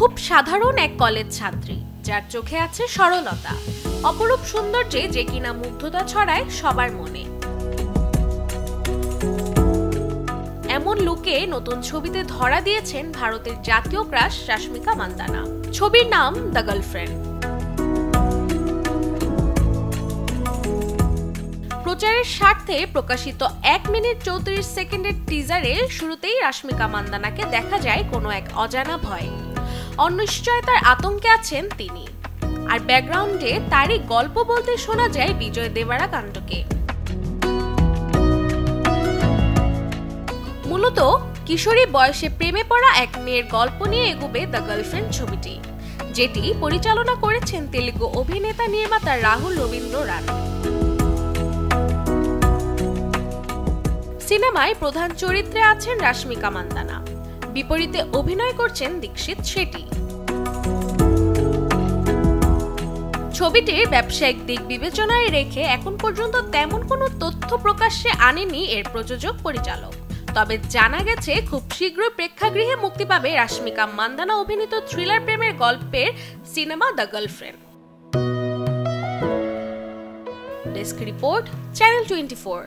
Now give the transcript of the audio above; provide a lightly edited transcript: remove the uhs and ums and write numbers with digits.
খুব সাধারণ এক কলেজ ছাত্রী, যার চোখে আছে সরলতা, অপরূপ সৌন্দর্যে যে কিনা মুগ্ধতা ছড়ায় সবার মনে। এমন লুকে নতুন ছবিতে ধরা দিয়েছেন ভারতের জাতীয় ক্রাশ রাশমিকা মান্দানা। ছবির নাম দ্য গার্লফ্রেন্ড। প্রচারের স্বার্থে প্রকাশিত 1 মিনিট 34 সেকেন্ডের টিজারে শুরুতেই রাশমিকা মান্দানাকে দেখা যায় কোনো এক অজানা ভয়ে, অনিশ্চয়তার আতঙ্কে আছেন তিনি। আর ব্যাকগ্রাউন্ডে তারই গল্প বলতে শোনা যায় বিজয় দেবারাকান্ডকে। মূলত কিশোরী বয়সে প্রেমে পড়া এক মেয়ের গল্প নিয়ে এগোবে দ্য গার্লফ্রেন্ড ছবিটি, যেটি পরিচালনা করেছেন তেলুগু অভিনেতা নির্মাতা রাহুল রবীন্দ্র রানা। সিনেমায় প্রধান চরিত্রে আছেন রাশমিকা মান্দানা, বিপরীতে অভিনয় করছেন দীক্ষিত শেট্টি। ছবিটির ব্যবসায়িক দিক বিবেচনায় রেখে এখন পর্যন্ত তেমন কোনো তথ্য প্রকাশ্যে আনেনি এর প্রযোজক পরিচালক। তবে জানা গেছে খুব শীঘ্রই প্রেক্ষাগৃহে মুক্তি পাবে রাশমিকা মান্দানা অভিনীত থ্রিলার প্রেমের গল্পের cinema the girlfriend. Desk report, channel 24।